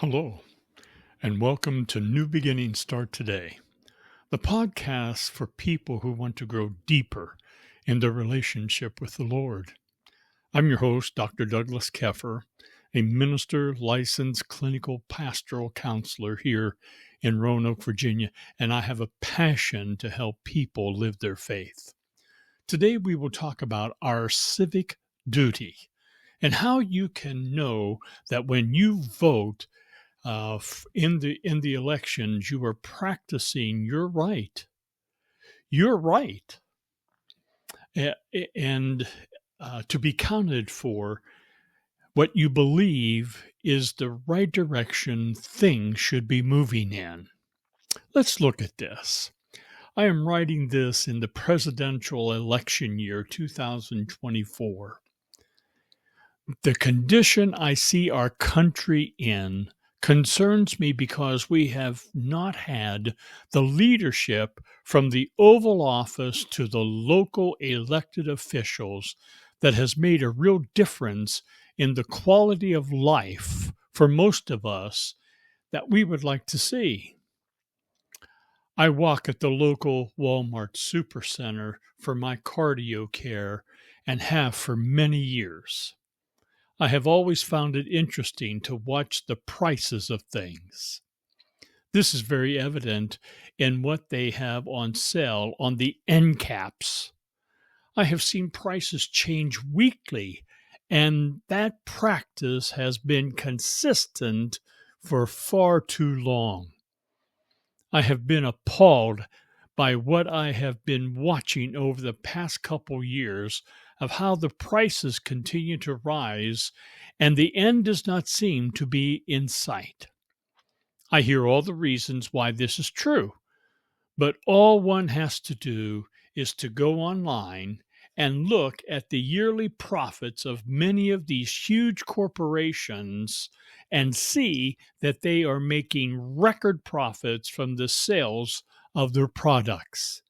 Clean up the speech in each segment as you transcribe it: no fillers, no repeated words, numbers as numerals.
Hello, and welcome to New Beginnings Start Today, the podcast for people who want to grow deeper in their relationship with the Lord. I'm your host, Dr. Douglas Keffer, a minister, licensed clinical pastoral counselor here in Roanoke, Virginia, and I have a passion to help people live their faith. Today we will talk about our civic duty and how you can know that when you vote in the elections, you are practicing your right. Your right, and to be counted for what you believe is the right direction things should be moving in. Let's look at this. I am writing this in the presidential election year 2024. The condition I see our country in concerns me because we have not had the leadership from the Oval Office to the local elected officials that has made a real difference in the quality of life for most of us that we would like to see. I walk at the local Walmart Supercenter for my cardio care and have for many years. I have always found it interesting to watch the prices of things. This is very evident in what they have on sale on the end caps. I have seen prices change weekly, and that practice has been consistent for far too long. I have been appalled by what I have been watching over the past couple years of how the prices continue to rise and the end does not seem to be in sight. I hear all the reasons why this is true, but all one has to do is to go online and look at the yearly profits of many of these huge corporations and see that they are making record profits from the sales of their products.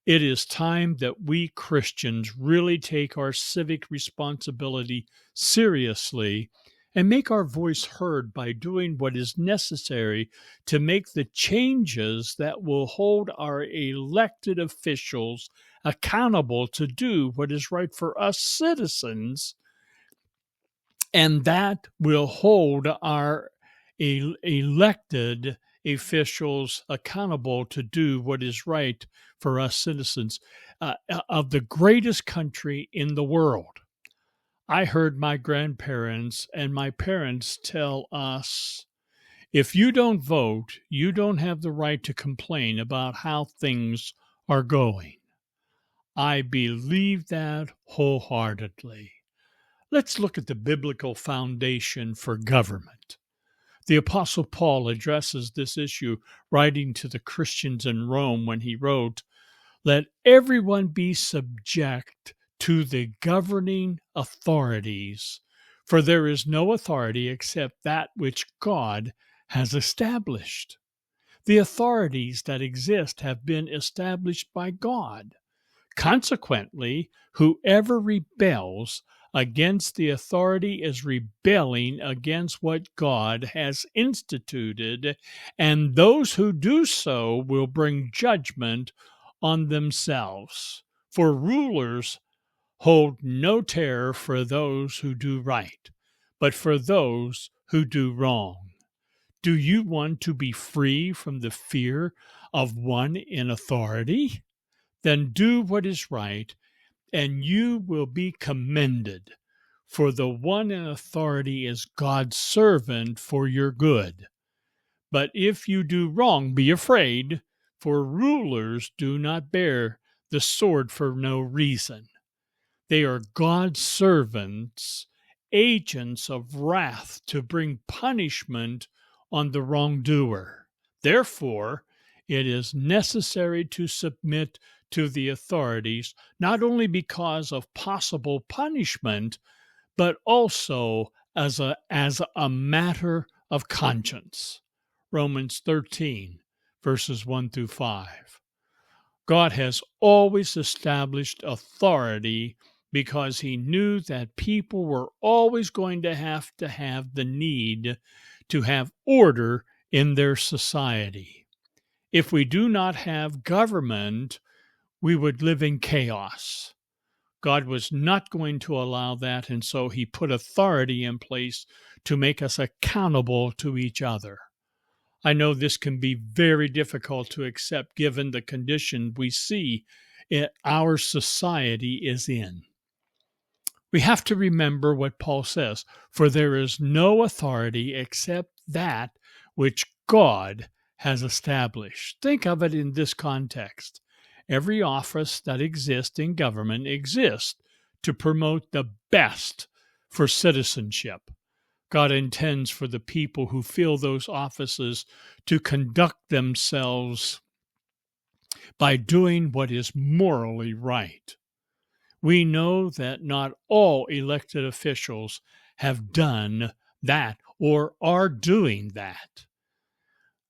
It is time that we Christians really take our civic responsibility seriously and make our voice heard by doing what is necessary to make the changes that will hold our elected officials accountable to do what is right for us citizens, and that will hold our elected officials accountable to do what is right for us citizens of the greatest country in the world. I heard my grandparents and my parents tell us, if you don't vote, you don't have the right to complain about how things are going. I believe that wholeheartedly. Let's look at the biblical foundation for government. The Apostle Paul addresses this issue writing to the Christians in Rome when he wrote, "Let everyone be subject to the governing authorities, for there is no authority except that which God has established." The authorities that exist have been established by God. Consequently, whoever rebels against the authority is rebelling against what God has instituted, and those who do so will bring judgment on themselves. For rulers hold no terror for those who do right, but for those who do wrong. Do you want to be free from the fear of one in authority? Then do what is right, and you will be commended. For the one in authority is God's servant for your good. But if you do wrong, be afraid, for rulers do not bear the sword for no reason. They are God's servants, agents of wrath to bring punishment on the wrongdoer. Therefore, it is necessary to submit to the authorities, not only because of possible punishment, but also as a matter of conscience. Romans 13, verses 1 through 5. God has always established authority because he knew that people were always going to have the need to have order in their society. If we do not have government, we would live in chaos. God was not going to allow that, and so he put authority in place to make us accountable to each other. I know this can be very difficult to accept given the condition we see our society is in. We have to remember what Paul says, for there is no authority except that which God has established. Think of it in this context. Every office that exists in government exists to promote the best for citizenship. God intends for the people who fill those offices to conduct themselves by doing what is morally right. We know that not all elected officials have done that or are doing that.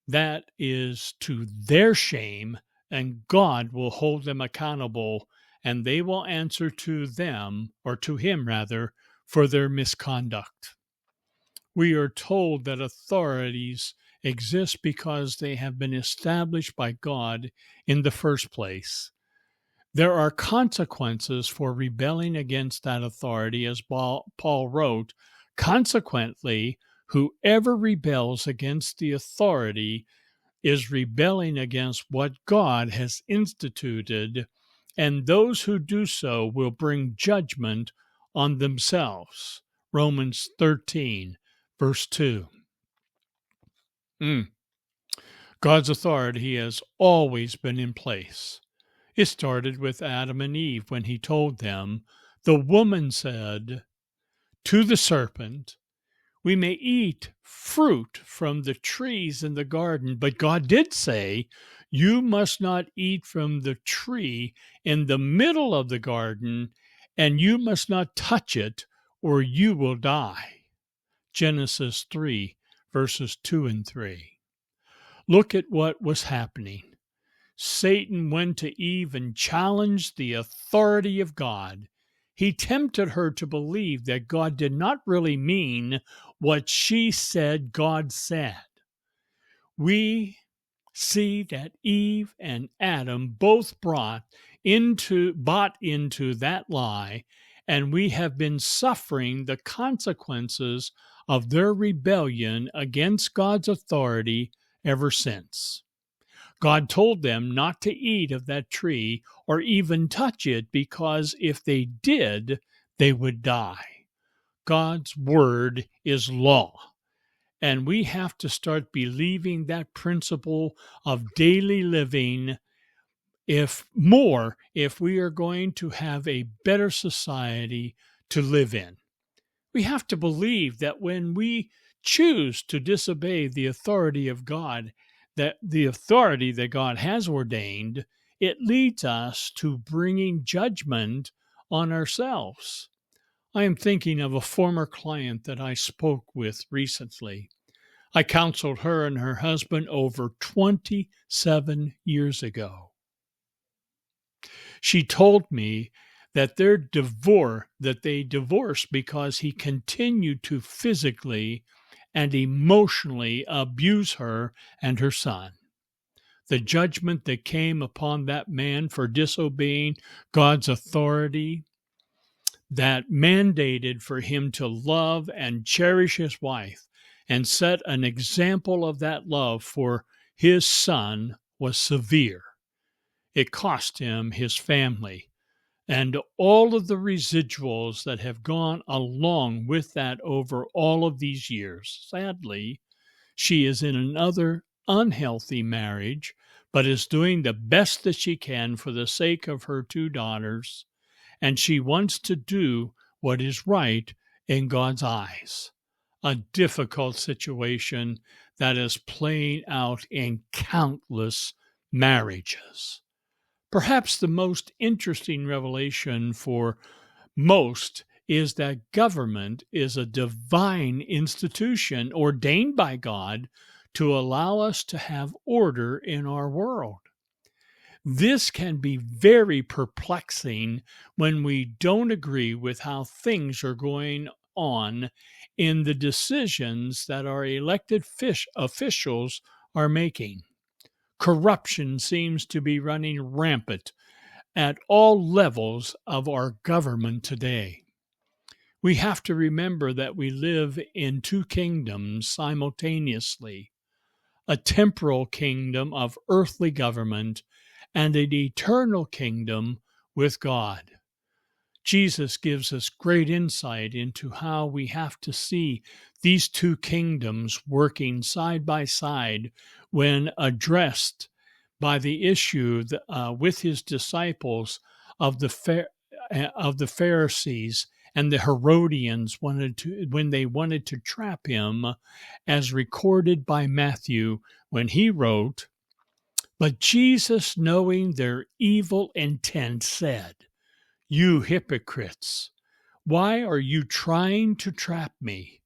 That is to their shame, and God will hold them accountable, and they will answer to them, or to him rather, for their misconduct. We are told that authorities exist because they have been established by God in the first place. There are consequences for rebelling against that authority, as Paul wrote. Consequently, whoever rebels against the authority is rebelling against what God has instituted, and those who do so will bring judgment on themselves. Romans 13, verse 2. God's authority has always been in place. It started with Adam and Eve when he told them, "The woman said to the serpent, we may eat fruit from the trees in the garden, but God did say, you must not eat from the tree in the middle of the garden, and you must not touch it, or you will die." Genesis 3, verses 2 and 3. Look at what was happening. Satan went to Eve and challenged the authority of God. He tempted her to believe that God did not really mean what she said God said. We see that Eve and Adam both bought into that lie, and we have been suffering the consequences of their rebellion against God's authority ever since. God told them not to eat of that tree or even touch it, because if they did, they would die. God's word is law, and we have to start believing that principle of daily living if we are going to have a better society to live in. We have to believe that when we choose to disobey the authority of God, that the authority that God has ordained, it leads us to bringing judgment on ourselves. I am thinking of a former client that I spoke with recently. I counseled her and her husband over 27 years ago. She told me that they divorced because he continued to physically and emotionally abuse her and her son. The judgment that came upon that man for disobeying God's authority that mandated for him to love and cherish his wife and set an example of that love for his son was severe. It cost him his family and all of the residuals that have gone along with that over all of these years. Sadly, she is in another unhealthy marriage, but is doing the best that she can for the sake of her two daughters, and she wants to do what is right in God's eyes. A difficult situation that is playing out in countless marriages. Perhaps the most interesting revelation for most is that government is a divine institution ordained by God to allow us to have order in our world. This can be very perplexing when we don't agree with how things are going on in the decisions that our elected officials are making. Corruption seems to be running rampant at all levels of our government today. We have to remember that we live in two kingdoms simultaneously: a temporal kingdom of earthly government and an eternal kingdom with God. Jesus gives us great insight into how we have to see these two kingdoms working side by side when addressed by the issue with his disciples of the Pharisees and the Herodians when they wanted to trap him, as recorded by Matthew when he wrote, "But Jesus, knowing their evil intent, said, 'You hypocrites, why are you trying to trap me?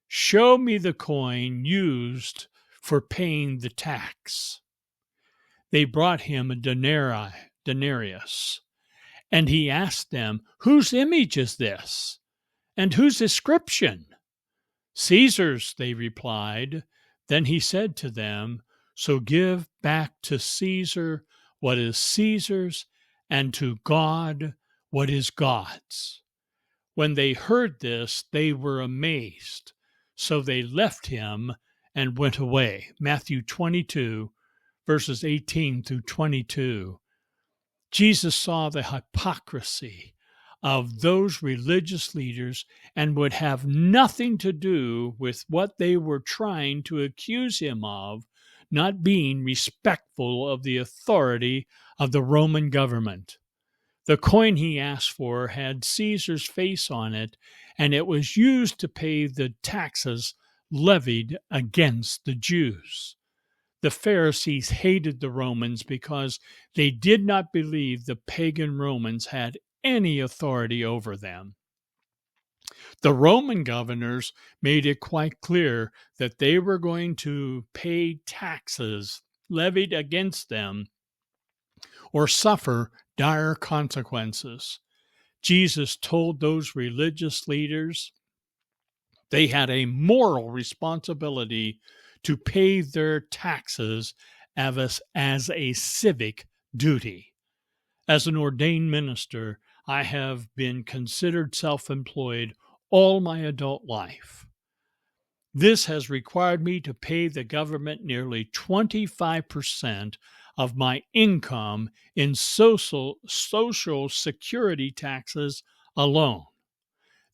Show me the coin used for paying the tax.' They brought him a denarius, and he asked them, 'Whose image is this? And whose inscription?' 'Caesar's,' they replied. Then he said to them, 'So give back to Caesar what is Caesar's, and to God what is God's.' When they heard this, they were amazed. So they left him and went away." Matthew 22, verses 18 through 22. Jesus saw the hypocrisy of those religious leaders and would have nothing to do with what they were trying to accuse him of, not being respectful of the authority of the Roman government. The coin he asked for had Caesar's face on it, and it was used to pay the taxes levied against the Jews. The Pharisees hated the Romans because they did not believe the pagan Romans had any authority over them. The Roman governors made it quite clear that they were going to pay taxes levied against them or suffer dire consequences. Jesus told those religious leaders they had a moral responsibility to pay their taxes as a civic duty. As an ordained minister, I have been considered self-employed all my adult life. This has required me to pay the government nearly 25% of my income in social security taxes alone.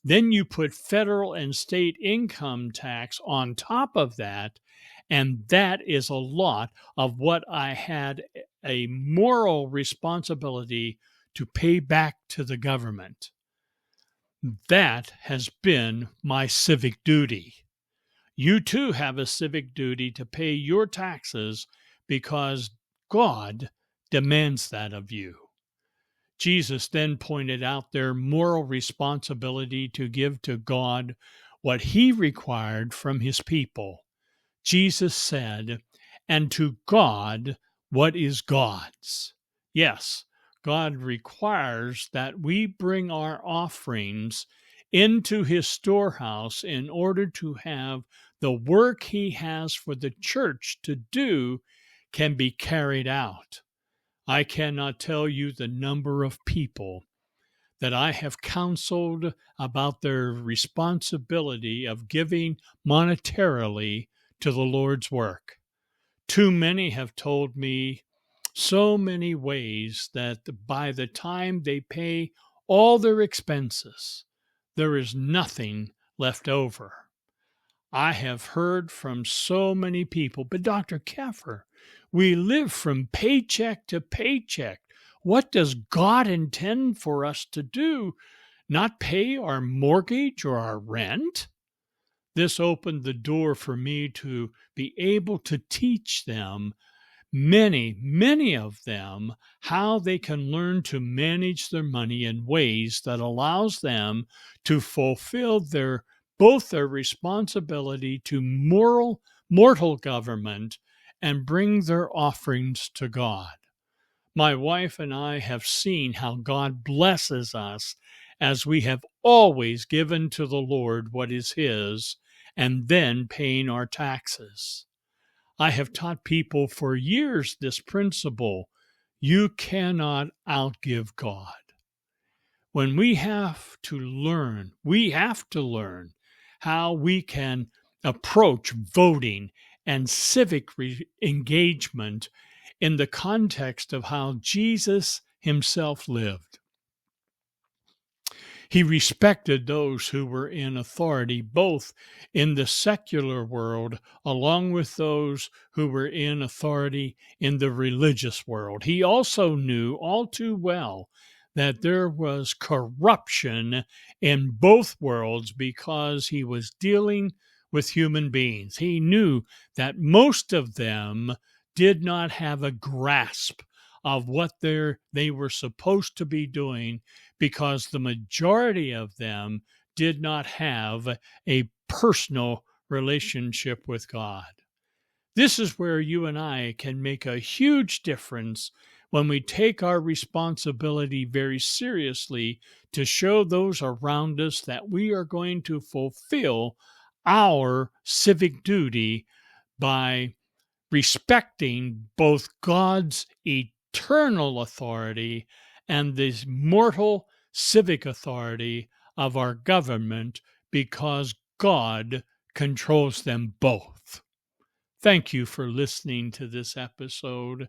Then you put federal and state income tax on top of that, and that is a lot of what I had a moral responsibility to pay back to the government. That has been my civic duty. You too have a civic duty to pay your taxes because God demands that of you. Jesus then pointed out their moral responsibility to give to God what he required from his people. Jesus said, "And to God what is God's." Yes, God requires that we bring our offerings into his storehouse in order to have the work he has for the church to do can be carried out. I cannot tell you the number of people that I have counseled about their responsibility of giving monetarily to the Lord's work. Too many have told me so many ways that by the time they pay all their expenses, there is nothing left over. I have heard from so many people, "But Dr. Keffer, we live from paycheck to paycheck. What does God intend for us to do? Not pay our mortgage or our rent?" This opened the door for me to be able to teach them, many of them, how they can learn to manage their money in ways that allows them to fulfill both their responsibility to mortal government and bring their offerings to God. My wife and I have seen how God blesses us as we have always given to the Lord what is His and then paying our taxes. I have taught people for years this principle: you cannot outgive God. When we have to learn how we can approach voting and civic engagement in the context of how Jesus himself lived. He respected those who were in authority, both in the secular world, along with those who were in authority in the religious world. He also knew all too well that there was corruption in both worlds because he was dealing with human beings. He knew that most of them did not have a grasp of what they were supposed to be doing, because the majority of them did not have a personal relationship with God. This is where you and I can make a huge difference when we take our responsibility very seriously to show those around us that we are going to fulfill our civic duty by respecting both God's eternal authority and the mortal civic authority of our government, because God controls them both. Thank you for listening to this episode,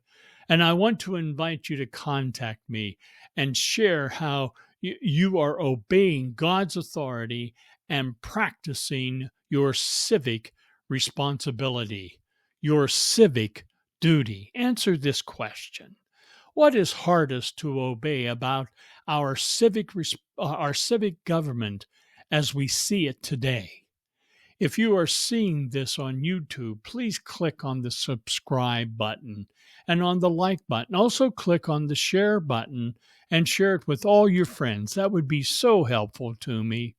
and I want to invite you to contact me and share how you are obeying God's authority and practicing your civic responsibility, your civic duty. Answer this question: what is hardest to obey about our civic government as we see it today? If you are seeing this on YouTube, please click on the subscribe button and on the like button. Also click on the share button and share it with all your friends. That would be so helpful to me.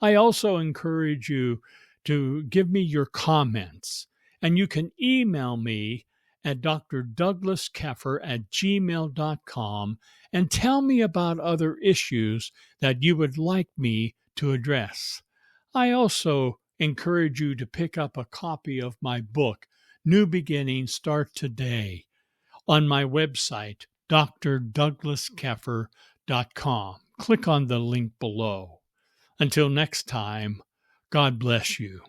I also encourage you to give me your comments, and you can email me at drdouglaskeffer@gmail.com and tell me about other issues that you would like me to address. I also encourage you to pick up a copy of my book, New Beginnings Start Today, on my website, drdouglaskeffer.com. Click on the link below. Until next time, God bless you.